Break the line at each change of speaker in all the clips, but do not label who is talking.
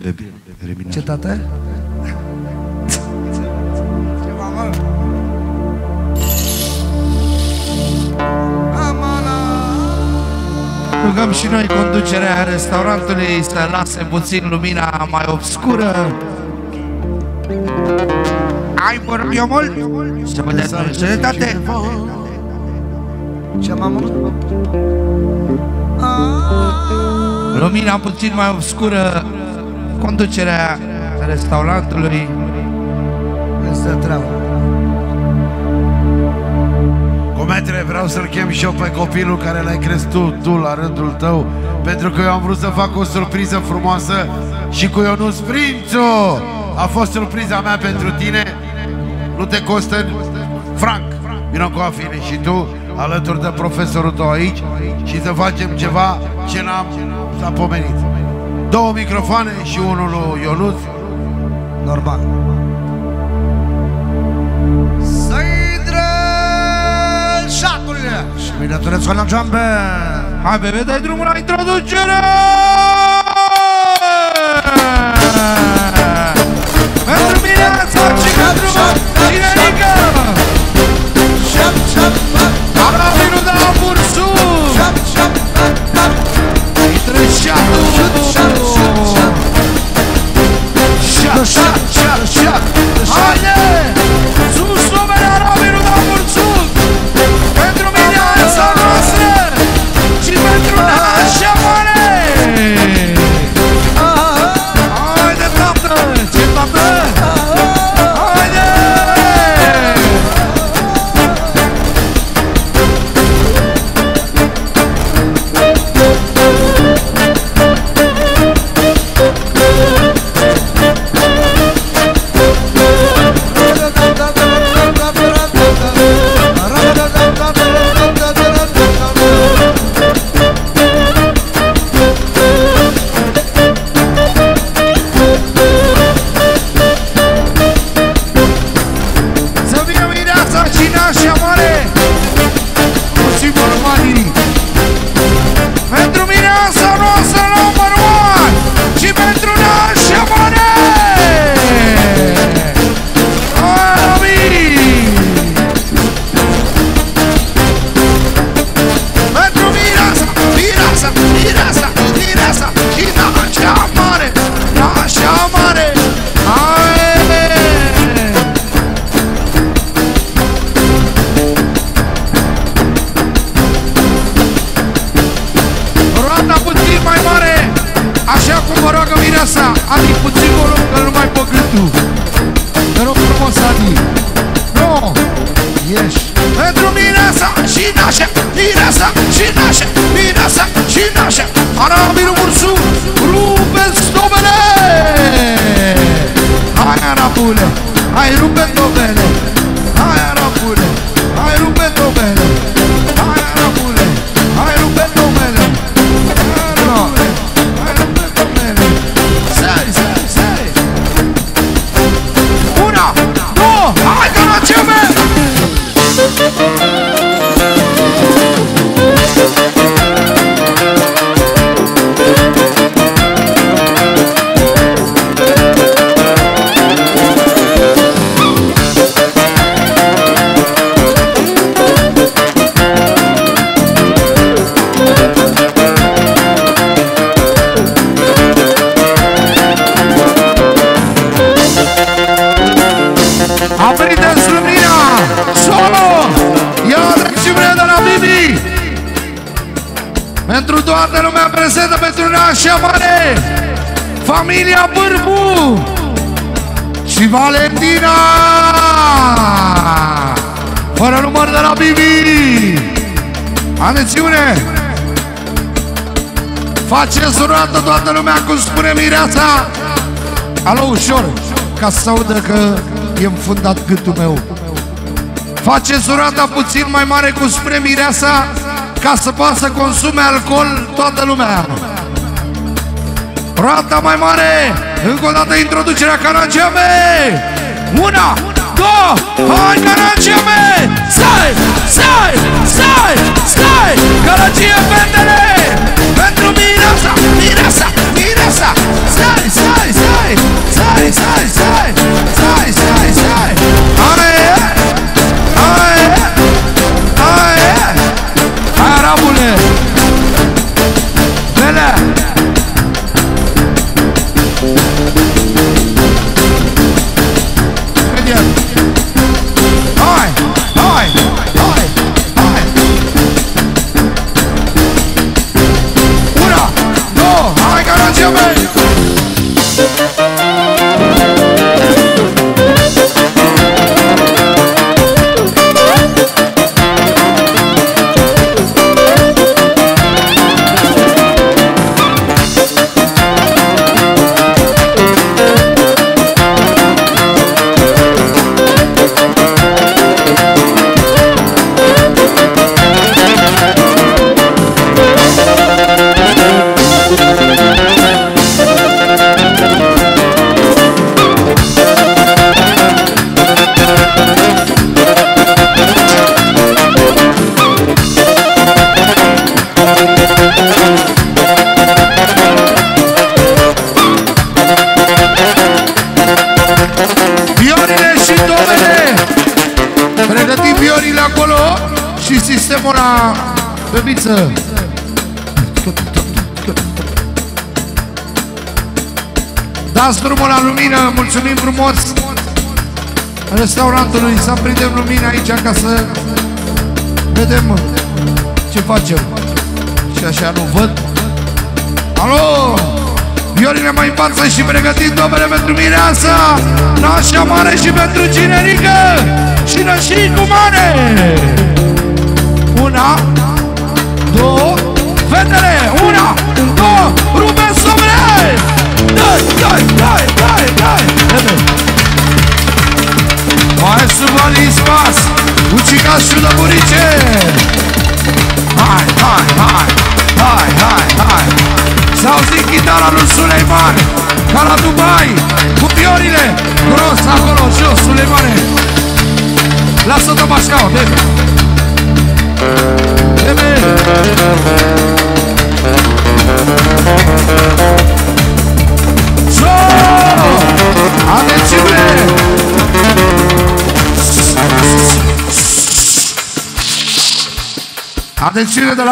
Ce, tată? Ce, mamă? Rugăm și noi conducerea restaurantului să lase puțin lumina mai obscură. Ai vorbit mult? Să vă dea sănătate. Ce, mamă? Lumina puțin mai obscură. Conducerea restaurantului. Asta treabă.
Cometre, vreau să-l chem și eu pe copilul care l-ai crescut tu la rândul tău, pentru că eu am vrut să fac o surpriză frumoasă și cu Ionuț Prințu. A fost surpriza mea pentru tine. Nu te costă franc. Vino cu afine și tu alături de profesorul tău aici și să facem ceva ce s-a pomenit. 2 microfoane și unul lui Ionuț.
Normal. Să-i drăl șaturile și bineînțeles la geambe. Hai, bebe, dai drumul la introducere! Pentru mine ați și pentru Cinerică! Arabilul de la Bursu! Intră șatul! Haide! Sus numele Arabilul de la Bursu! Pentru viața noastră și pentru nașa mare! Haide, tată! Ce, tată? Haide! Adi, puțin volum, că nu mai pot gândul. Te rog frumos, Adi. No, ieși. Pentru Mireasa și nașa, Mireasa și nașa, Mireasa și nașa. Arabilul Bursu, rupe-ți dobele. Hai, Arabule, hai, rupe dobele. Hai, Arabule, hai, rupe dobele. Hai, Arabule, hai, rupe dobele. Hai, Caraceme! Pentru toată lumea prezentă, pentru nașa mare, familia Bârbu și Valentina, fără număr de la Bibi. Atențiune! Faceți o roată toată lumea, cum spune Mireasa. Alo, ușor, ca să audă că e înfundat gâtul meu. Faceți o roată puțin mai mare, cum spune Mireasa, ca să poată să consume alcool toată lumea. Roata mai mare. Încă o dată introducerea Caraceme. 1, 2, hai Caraceme. Stai, stai, stai, stai. Caraceme, fetele. Pentru Mireasa, Mireasa, Mireasa. mireasa. Stai, stai, stai, stai, stai, stai, stai, stai, stai. Aie, aie, aie. Hai, arabule. Vele. Imediat. Hai, hai, hai, hai. Una, două, hai, garanția mea. Și sistemul la bebiță. Dați drumul la lumină. Mulțumim frumos restaurantului. Să aprindem lumina aici ca să vedem ce facem. Și așa nu văd. Alo! Viorile mai învață și pregătim domnule pentru mireasa, nașa mare și pentru cinerică și nășicu mare. Una, două, fetele, una, două, rupe somre! Dai, dai, dai, dai, dai! Maestru Vali Spas, ucigașul de burice! Hai, hai, hai, hai, hai, hai! S-a auzit chitara lui Suleiman, ca la Dubai, cu viorile, gros acolo, jos, Suleimane! Lasă-o mașcaua, bebe! Bebe! Zo! Atențiune! Atențiune de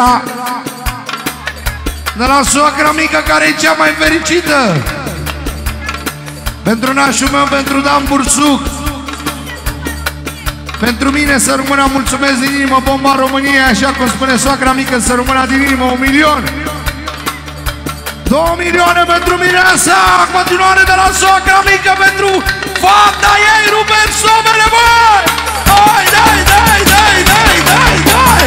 la soacra mică care e cea mai fericită. Pentru nașul meu, pentru Dan Bursuc. Pentru mine să rămână, mulțumesc din inimă, bomba României, așa cum spune soacra mică, să rămână din inimă 1 milion. 2 milioane pentru mireasa, continuare de la soacra mică pentru fapta ei, rupem somele, băi! Hai, dai, dai, dai, dai, dai, dai!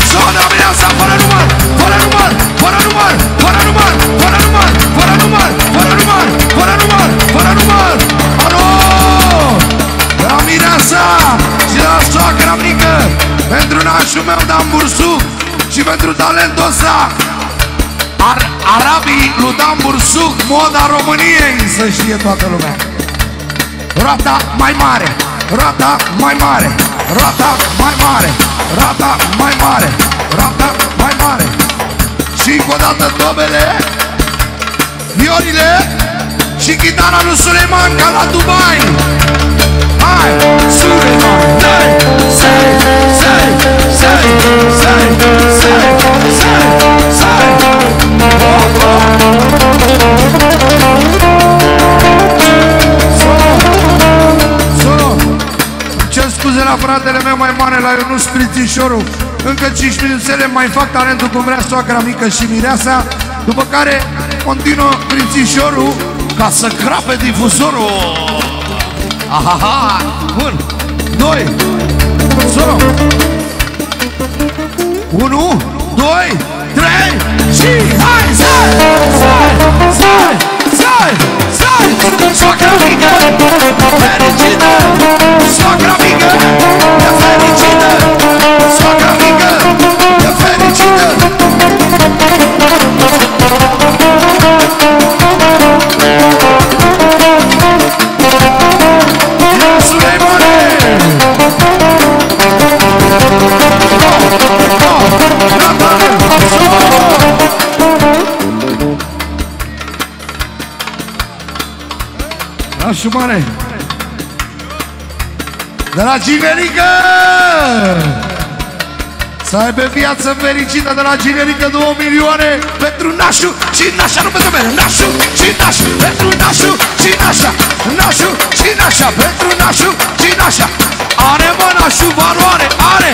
Soacra mireasa, fără număr, fără număr, fără număr, fără număr, fără număr, fără număr, fără număr, fără număr, fără număr! Alo! De la mireasa și de la soacra mică, pentru nașul meu Dan Bursuc și pentru talentul ăsta, arabii lui Dan Bursuc, moda României, să știe toată lumea. Roata mai mare, roata mai mare, roata mai mare, roata mai mare, roata mai mare. Și încă o dată dobele, viorile și chitara lui Suleiman ca la Dubai. Hai, Suleiman, dai, sai, sai, sai, sai, sai, sai, sai. Ce scuze la fratele meu mai mare, la Ionuț Prințișorul. Încă 5 minuțele mai fac talentul cum vrea soacra mică și mireasa, după care continuă Prințișorul ca să crape difuzorul. Ahaha! Bun! 2 solo! 1, 2, 3 și hai! Stai! Stai! Stai! Stai! Stai! Soacra mică fericită! Soacra mică e fericită! Soacra mică e fericită! Nașu mare. De la Ginerică! Să aibă viață fericită de la Ginerică 2 milioane pentru Nașu și Nașa, nu pentru mine. Nașu și Nașa, pentru Nașu și Nașa. Nașu și Nașa, pentru Nașu și Nașa. Are mă Nașu valoare, are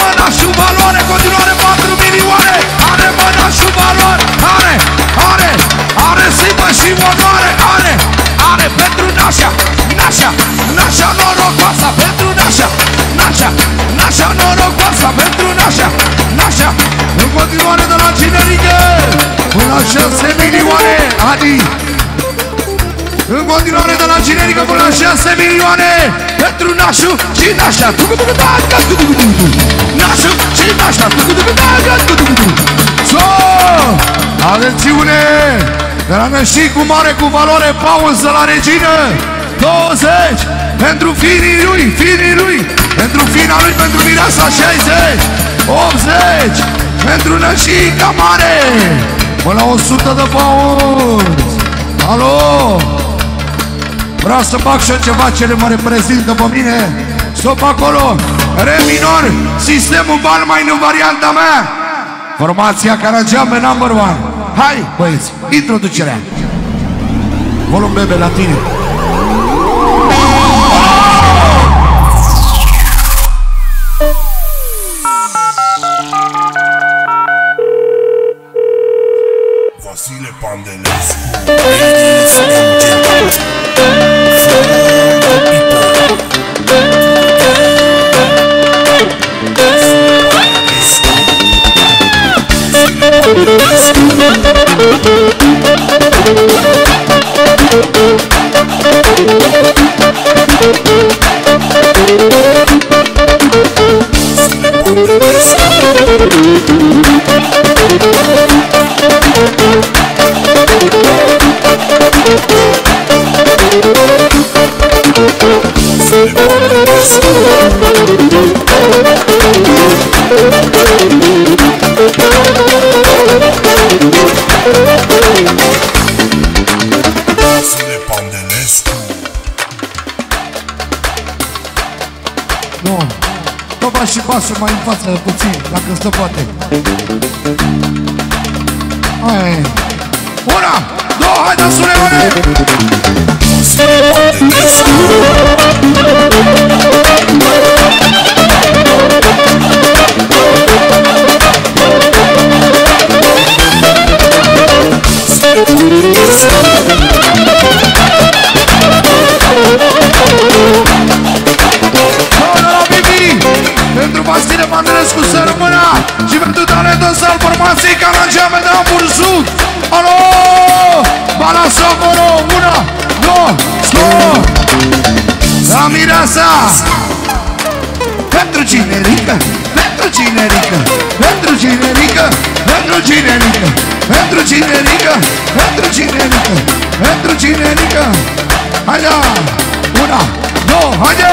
mă Nașu valoare, continuare 4 milioane. Are mă Nașu valoare, are sipă și onoare, are pentru Nașa, Nașa norocoasa pentru Nașa, Nașa norocoasa pentru Nașa, în continuare de la Ginerică până la 6 milioane, Adi. În continuare de la Ginerică până la 6 milioane pentru Nașu și Nașa. Nașu și Nașa. Atențiune! De la Nășicu mare cu valoare, pauză la Regină 20 pentru firii lui, pentru fina lui, pentru Mireasa 60 80 pentru Nășica mare până la 100 de pauz. Alo! Vreau să fac și eu ceva ce mă reprezintă pe mine. Stop acolo! Re minor, sistemul Balmain în varianta mea. Formația Caragiame number 1. Hai, băieți, introducerea. Volum bebe la tine.
Vasile Pandelescu.
Nu, topa și pasul mai în față puțin, dacă stă poate. Hai. Una, două, hai dați uneone! Pentru Vasile Pandelescu să rămână și pentru talentul al formației Caragiame de la Bursut. Alo! Balasocolo! 1, 2, stop! La Mireasa! Pentru Ginerică! Pentru Ginerică! Pentru Ginerică! Pentru Ginerică! Pentru Ginerică! Pentru Ginerică! Pentru Ginerică! Haide! 1, 2, haide!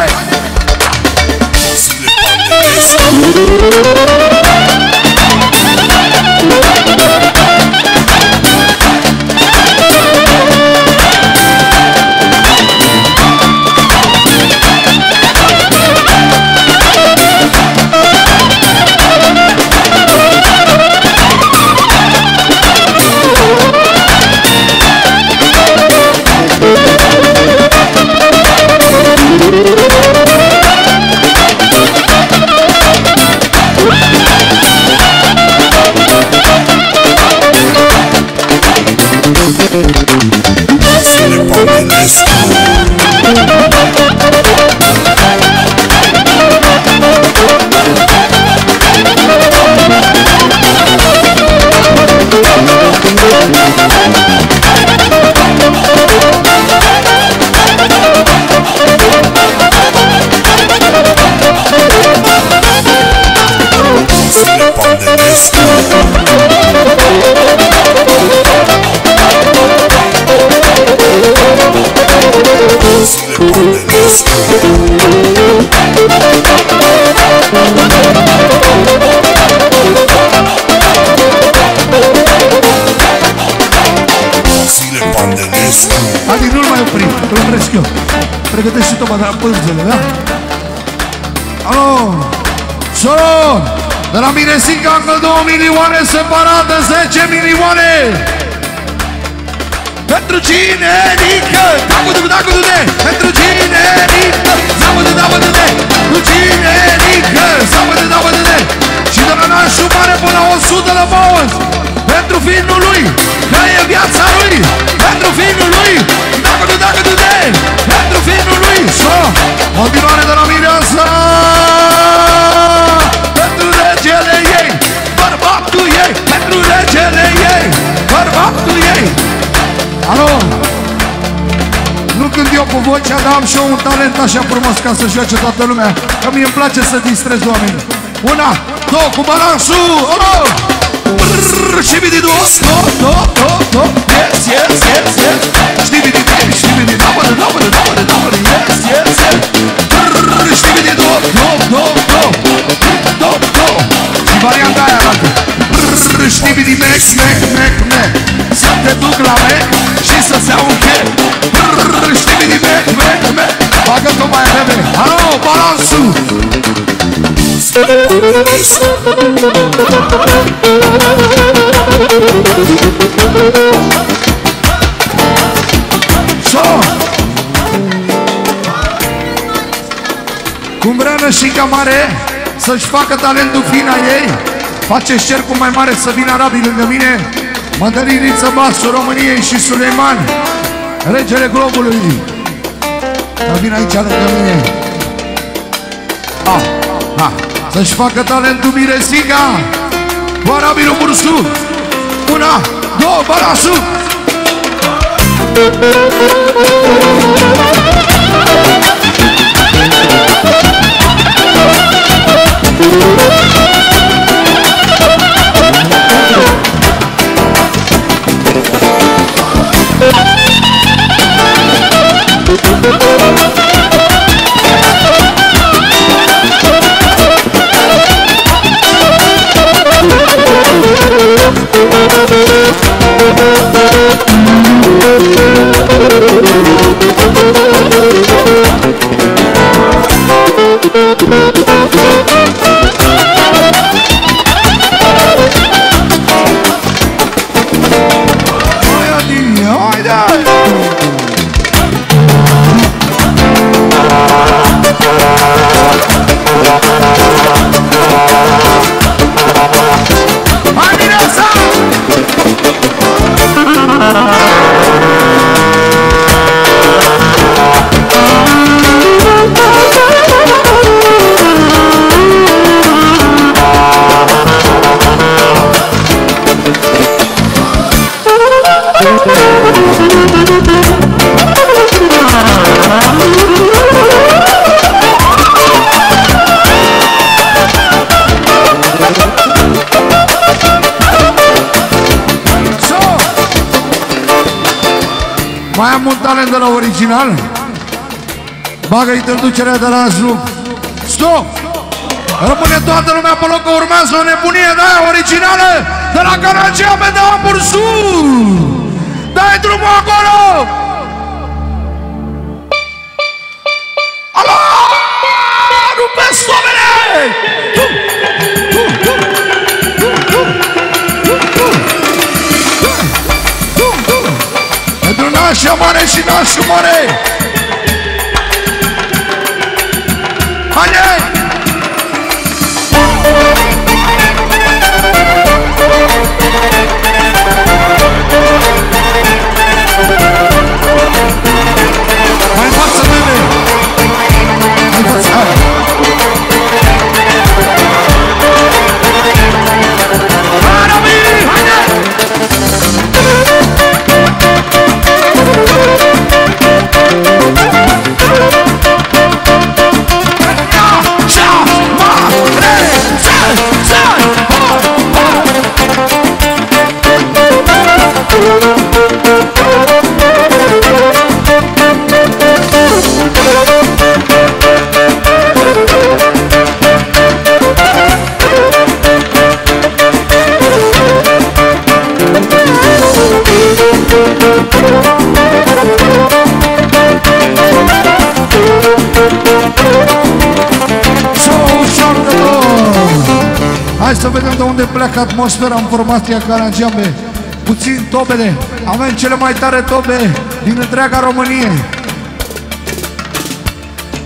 Adi, nu-l mai opri, îl opresc eu. Pregătești și toba de la pânzele, da? Alo! Soron! De la mine Sinca încă 2 milioane separate, 10 milioane! Pentru cine nică, dacu-du-de, pentru cine nică, zamă-de, pentru cine nică, zamă-de, și de la nașul mare până la 100 la boz, pentru finul lui, că e viața lui, pentru finul lui, dacu-du-de, pentru finul lui, so, continuare de la Mireasa, pentru regele ei, bărbatul ei, pentru regele ei, bărbatul ei. Alo! Nu când eu cu vocea, dar am și eu un talent așa frumos ca să joace toată lumea, că mie îmi place să distrez oamenii. 1, 2, cu balansul! Alo! Știbidi-du, do, yes, știbidi-du, yes, știbidi-du, do, și varianta aia arată. Știbidi-mec, să te duc la mec și să-ți iau un chec. Știbidi-mec, bagă-t-o mai repede. Alo, balansul! Cum vrea Nășica Mare să-și facă talentul fina ei, face cercul mai mare să vină arabii lângă mine, Mădăliniță Basu României și Suleiman, regele globului, să vină aici lângă mine. Să-și facă talentul Miresica cu arabilul Bursu. 1, 2, balansul! Mai am un talent de la original. Bagă introducerea de la Azlu. Stop! Rămâne toată lumea pe loc că urmează o nebunie de aia originală de la Caragea pe de Ambur Sur. Dai drumul acolo! Alo! Rupeți oamene! Pentru nașa mare și nașul mare! Haide! Mai în față, bine! Mai în față, hai! Arabii, haide! să vedem de unde pleacă atmosfera în formația Caragiambe. Puțin tobele. Avem cele mai tare tobe din întreaga Românie.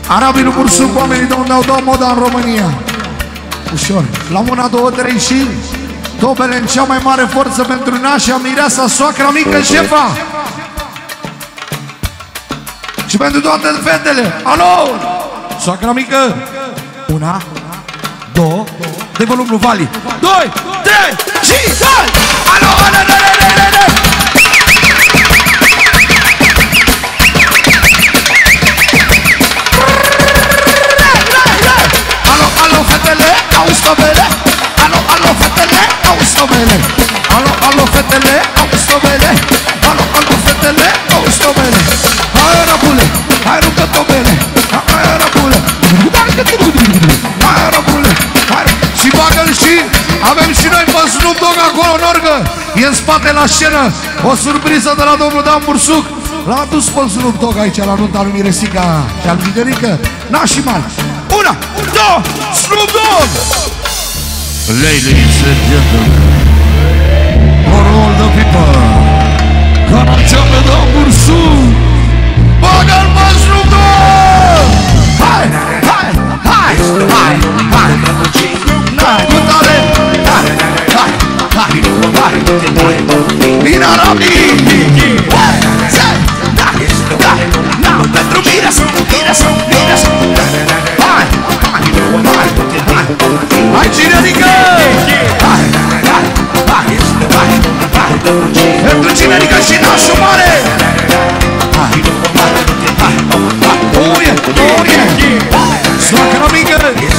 Arabii nu Bursuk, oamenii de unde au dat moda în România. Ușor. La mâna 2, 3 și tobele în cea mai mare forță pentru nașa, mireasa, soacra mică, șefa. Și pentru toate fetele. Alo! Soacra mică. 1, 2, de volumul Vali. 2, 3 și 2! Alo, alo, alo, alo, alo! Alo, alo, fetele, auzi tobele. Alo, alo, fetele, auzi tobele. Alo, alo, fetele, auzi tobele. Alo, alo, fetele, auzi tobele. Hai, răbule, hai, rupă tobele. Hai, răbule. Hai, răbule. Și bagă-l și avem și noi pe Snoop Dogg acolo în orgă. E în spate la scenă. O surpriză de la domnul Dan Bursuc. L-a adus pe Snoop Dogg aici la nunta lui Miresica și al Viderică. Nașii mari. 1, 2, Snoop Dogg!
Ladies and gentlemen, for all the people, Caragiambe Dan Bursuc, bagă-l pe Snoop Dogg!
Hai, hai, hai, hai, hai, hai, cu talent, hai, hai, hai, hai, din Arabii, hai, hai, hai, pentru mine sunt, hai, hai, cinerică, hai, hai, hai, hai, pentru cinerică și nașul mare, hai, hai, uie, uie, soacra mică, uie,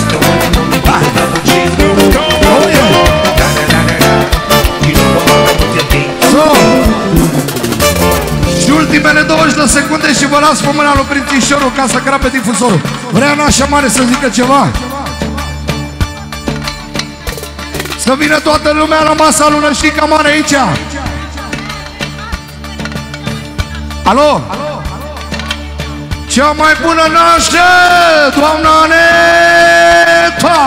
și ultimele 20 de secunde și vă las pe mâna lui Prințișorul ca să crape difuzorul. Vrea nașa mare să zică ceva? Să vină toată lumea la masa lui Năștica Mare aici. Alo? Cea mai bună nașă, doamna Aneta!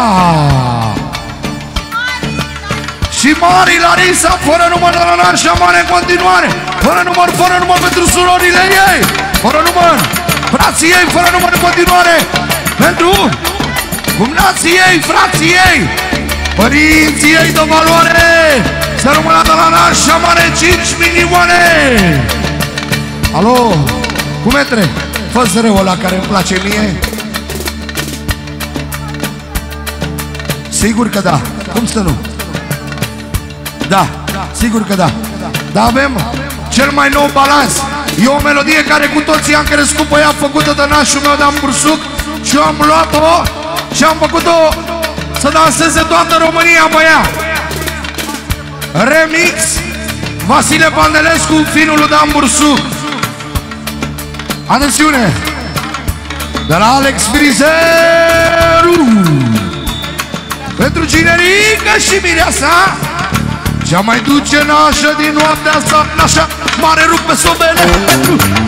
Și Mari Larisa, fără număr de la nașa mare în continuare. Fără număr pentru surorile ei. Fără număr, frații ei, fără număr în continuare. Pentru cumnații ei, frații ei, părinții ei de valoare. Să rămână de la nașa mare 5 milioane. Alo, cumetre, fă-ți rău ăla care îmi place mie. Sigur că da, cum să nu? Da, sigur că da. Dar avem cel mai nou balans. E o melodie care cu toții am crescut pe ea, făcută de nașul meu Dan Bursuc. Și am luat-o și am făcut-o să danseze toată România pe ea. Remix Vasile Pandelescu, finul lui Dan Bursuc. Atențiune! De la Alex Frizeru, pentru cinerică și mireasa, cea mai duce nașă din noaptea asta. Nașa mare rupe sobele,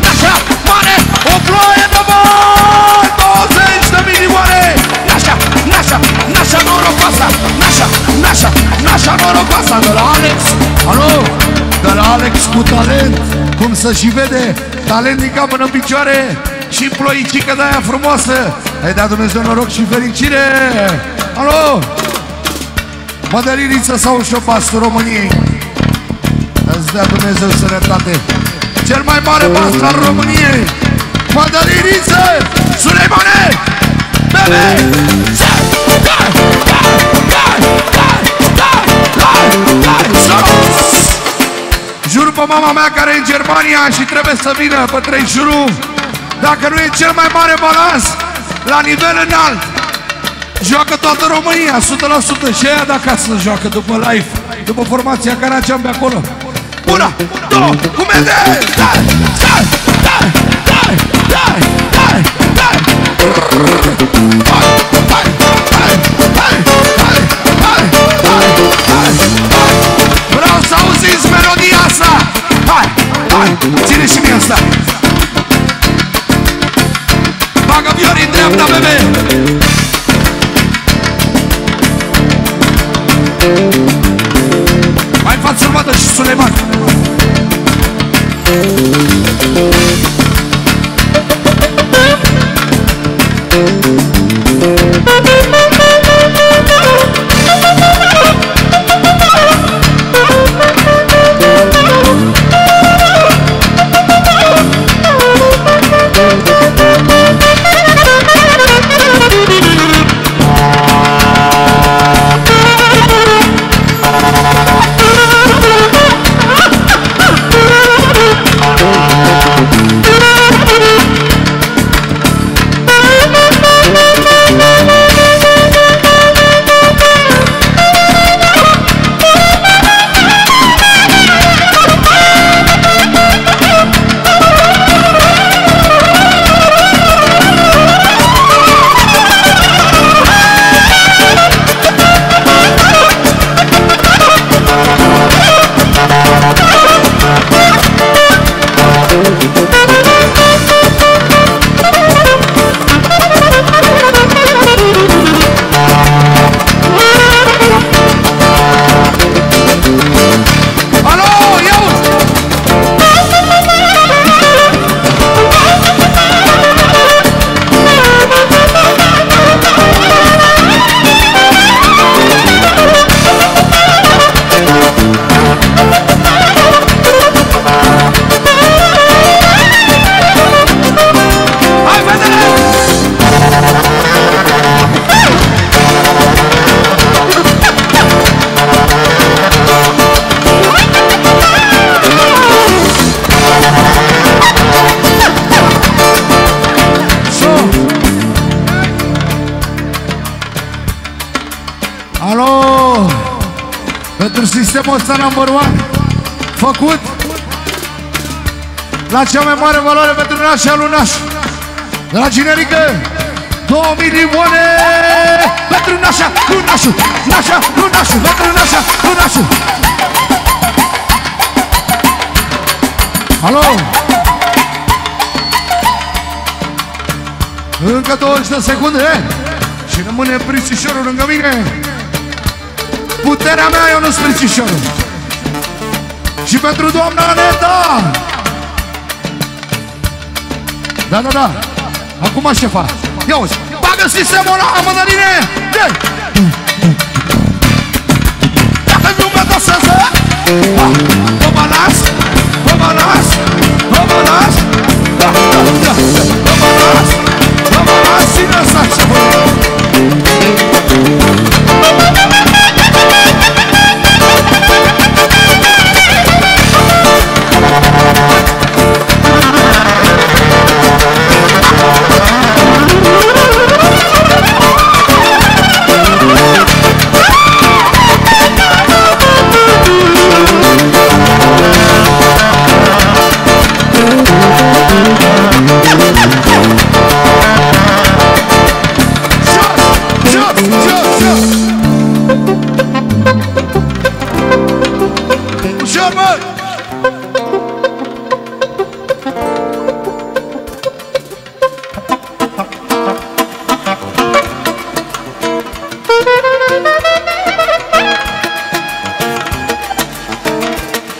nașa mare, o ploaie de bani, 20 de milioane. Nașa norocoasa, nașa norocoasa. De la Alex, alo, de la Alex cu talent, cum să și vede, talent din cap până în picioare și ploicică de aia frumoasă. Ai dat Dumnezeu noroc și fericire. Alo, Mădăliniță sau șopastul României, îți dea Dumnezeu sănătate. Cel mai mare pas al României, Mădăliniță, Suleimane, bebe! Jur pe mama mea care e în Germania și trebuie să vină pe 31. Dacă nu e cel mai mare balans la nivel înalt, joacă toată România, 100%. Și aia de acasă joacă după live, după formația Caragiambe acolo. 1, 2, cum e de? Dai, dai, dai, dai, dai, dai, dai. Vreau să auziți melodia asta. Hai, hai, ține și mie asta. Bagă Viorin dreapta, bebe. sistemul ăsta number one, făcut la cea mai mare valoare pentru nașa lui Naș. De la generică 2 milioane pentru nașa lui Nașu, nașa lui Nașu, pentru nașa lui Nașu. Alo! Încă 20 de secunde și rămâne Prințișorul lângă mine. Puterea mea, Ionuț Prințișorul. Și pentru doamna Aneta. Da, da, da. Acum șefa. Ia uzi, bagă sistemul ăla, mădărine. Dacă nu mă doseză, vă mă las, vă mă las, vă mă las, da, da, da, vă mă las, vă mă las, ține asta șefa.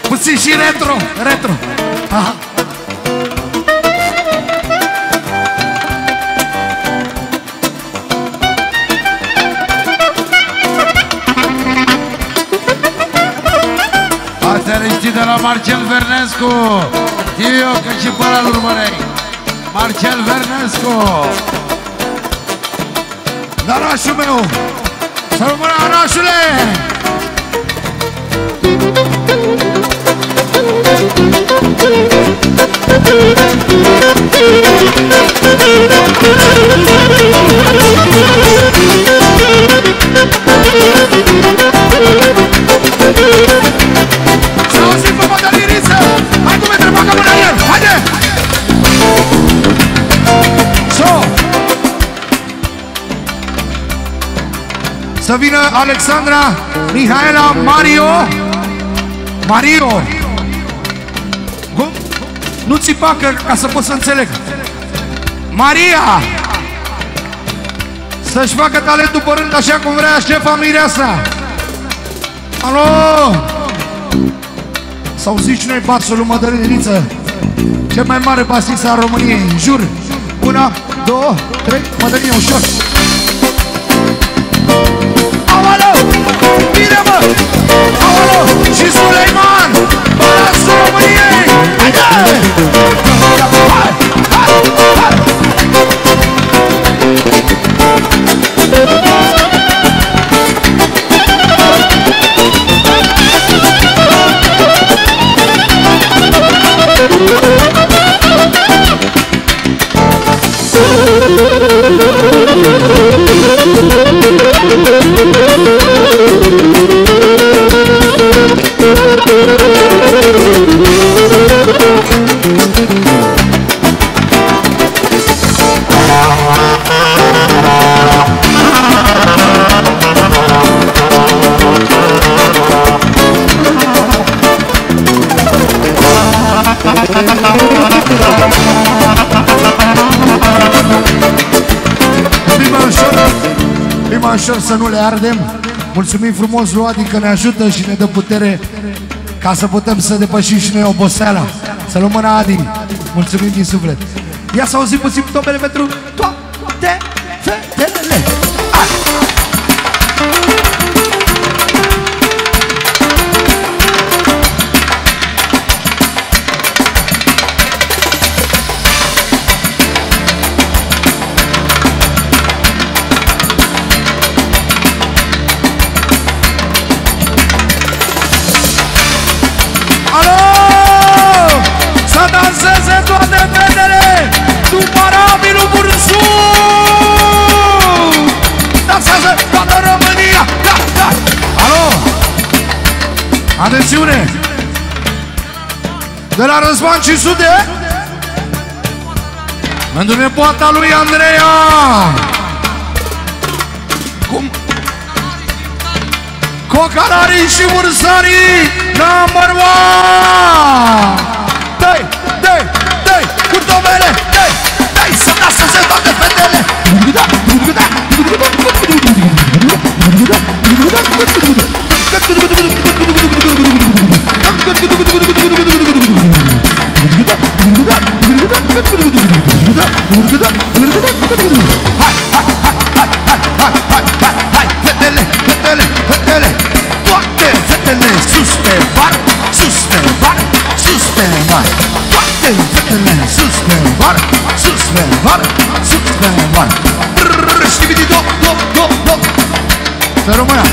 Puțin și retro, retro. Aha.
Astea le știi de la Marcel Vernescu. Știu eu că și pe ăla-l urmărei. Marcel Vernescu.
Dar nașul meu, să rămână nașule!
Să auzim pe Mădăliniță! Hai cu metre, bagă mâna el! Haide!
Să vină Alexandra, Mihaela, Mario. Cum? Nu țipa ca să pot să înțeleg. Maria! Să-și facă talentul pe rând așa cum vrea șefa Mireasa. Alo! Sau zici noi basul lui Mădăliniță, cel mai mare basist al României, jur. 1, 2, 3, Mădăline, ușor. Aoleu! Bine, mă! Aoleu! Și Suleiman! Basul României! Haide! Hai! Hai! Hai! Ușor să nu le ardem. Mulțumim frumos lui Adi că ne ajută și ne dă putere ca să putem să depășim și noi oboseala. Să luăm mâna, Adi. Mulțumim din suflet. Ia să auzim puțin tobele pentru toate fetele.
Danseze toate fetele după Rabilul Bursu. Dansează
De la Răzvan 500 pentru nepoata lui Andreea. Cum? Cocalarii și ursarii number one. Dai, dai, dai, cu domele, dai, dai, să danseze toate fetele. Hai, fetele, fetele, fetele, toate fetele sus pe bar, sus pe bar, sus pe bar. Toate fetele sus pe bar, sus pe bar, sus pe bar. Știbidi do, do, do, do. Să rămână.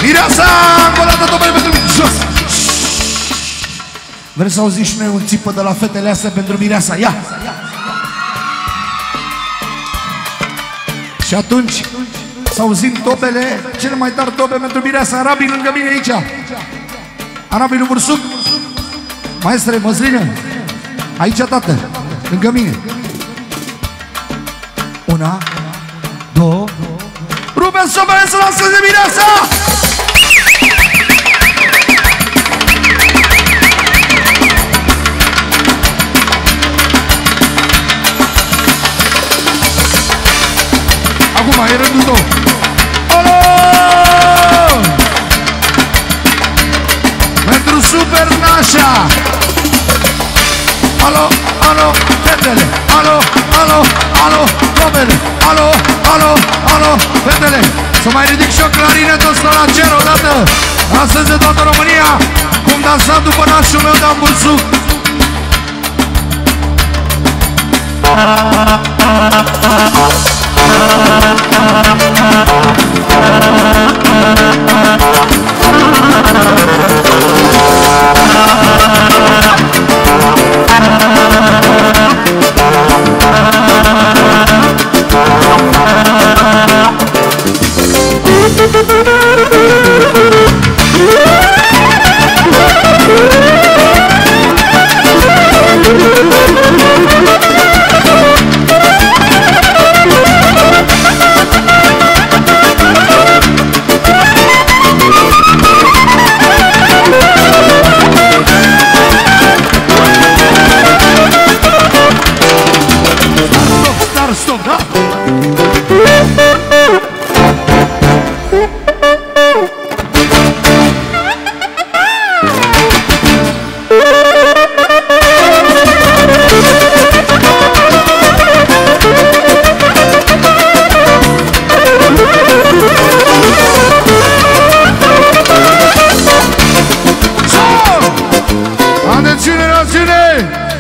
Mireasa, încă o dată domnule pentru jos. Vreți să auziți și noi un țipă de la fetele astea pentru Mireasa? Ia! Și atunci să auzim tobele, cele mai tari tobe pentru Mireasa. Arabii lângă mine aici. Arabii lui Bursuc. Maestre, Măslină. Aici, tată, lângă mine. Una, două. Ruben Sobele să lanseze Mireasa! Acum e rândul tău. Alo! Pentru Super Nașa. Alo, alo, fetele. Alo, alo, alo, domnule. Alo, alo, alo, fetele. Să mai ridic și o clarinetă ăsta la cer odată. Astăzi de toată România. Cum dansa după nașul meu Dan Bursuc.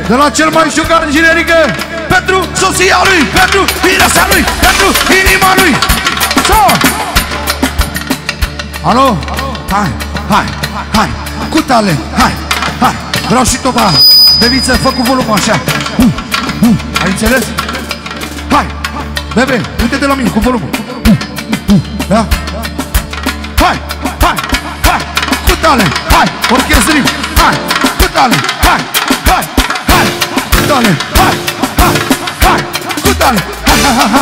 De la cel mai șocat în generică, pentru soția lui, pentru Mireasa lui, pentru inima lui. So! Alo? Hai, hai, hai, cu talent, hai, hai. Vreau și toba de viță, fă cu volumul așa. Ai înțeles? Hai, bebe, uite-te la mine cu volumul. Da? Hai, hai, hai, cu talent, hai, orchestrim, hai, cu talent, hai, hai. Dale, hai, hai, hai, cu dale, hai, hai,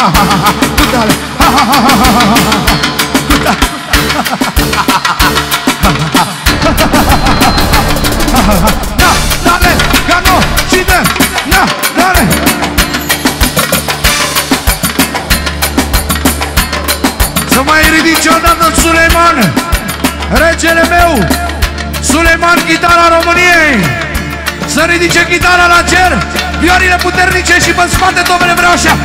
hai, cu dale, hai, hai, cu dale, na, dale, ganó, cine, na, dale. Să mai ridice o dată Suleiman, regele meu, Suleiman, chitara României. Să ridice chitara la cer, viorile puternice și pe spate, domnule, vreau așa.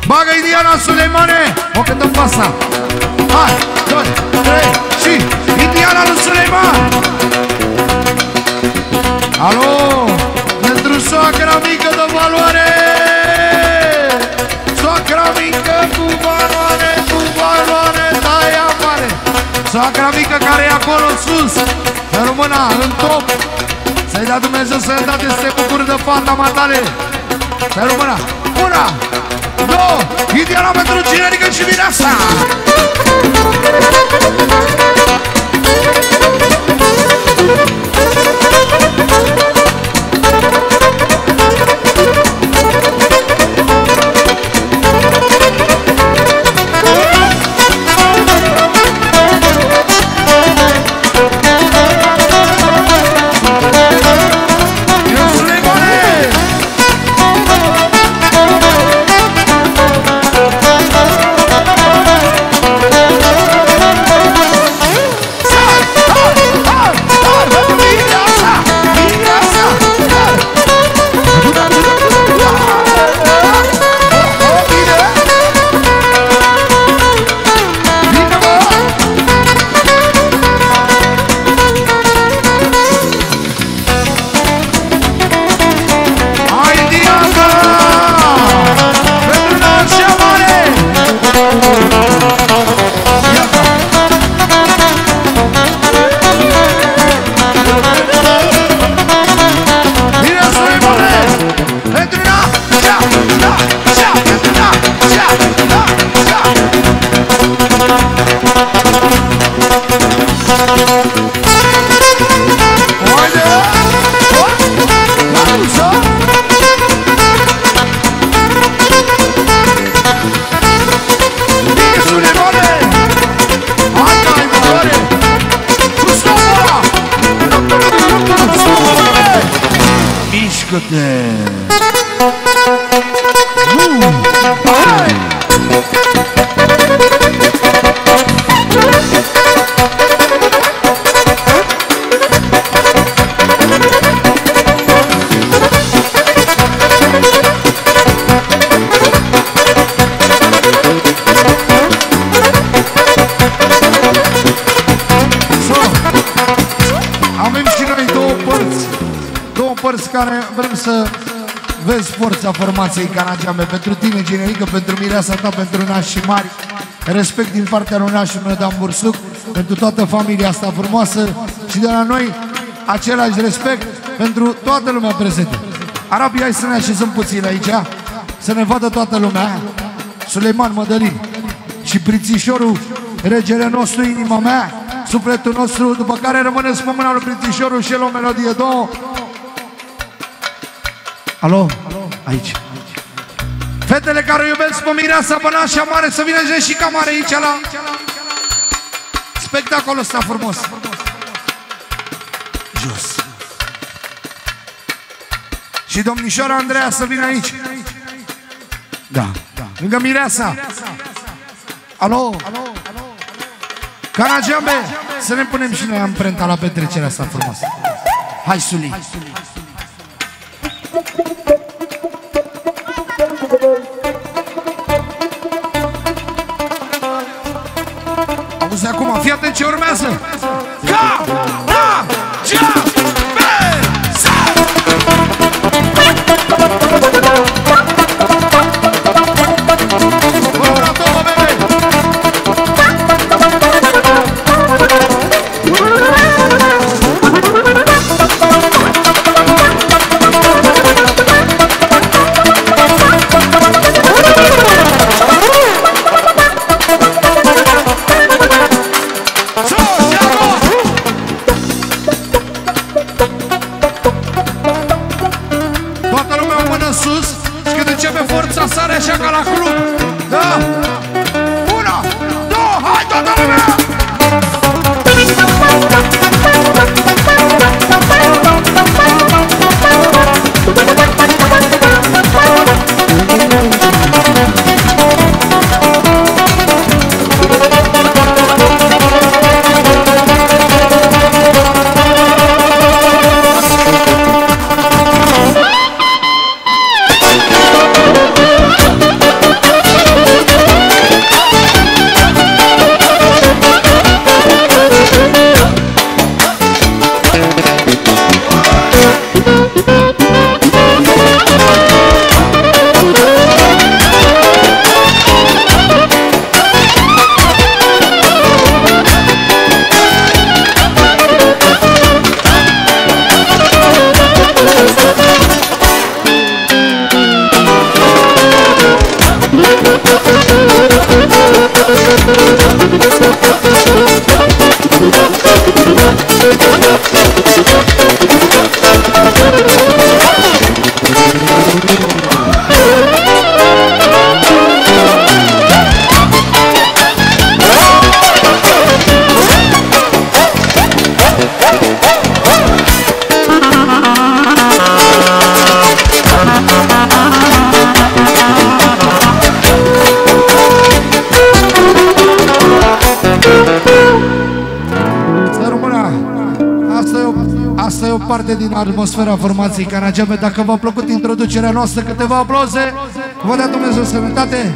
Bagă Indiana Suleimane. O cântăm pe asta. Hai, 2, 3 și Indiana lui Suleiman. Alo, pentru soacra mică de valoare. Soacra mică cu valoare, taia mare. Soacra mică care e acolo sus, să rămână în top. Să-i dea Dumnezeu sănătate să te bucuri de fata matale. Să rămână. Una, două, Indiana pentru Generică și Mireasa. Care vrem să vezi forța formației Canageame. Pentru tine, Generică, pentru Mireasa ta, pentru nași mari. Respect din partea lui nașul meu Dan Bursuc, pentru toată familia asta frumoasă și de la noi același respect pentru toată lumea prezentă. Arabii, hai să ne așezăm puțin aici, să ne vadă toată lumea. Suleiman Mădălin și Prințișorul, regele nostru, inima mea, sufletul nostru, după care rămâneți pe mâna lui Prințișorul și el o melodie, două. Alo? Aici. Fetele care iubesc pe Mireasa, pe nașa mare, să vină jos și camare aici la spectacolul ăsta frumos. Jos. Și domnișoara Andreea să vină aici. Da. Lângă Mireasa. Alo? Canageame, să ne punem și noi amprenta la petrecerea asta frumoasă. Hai, Suli. Auzi acum, fii atent ce urmează. o parte din atmosfera formației Canageabe. Dacă v-a plăcut introducerea noastră, câteva aplauze. Vă dea Dumnezeu sănătate.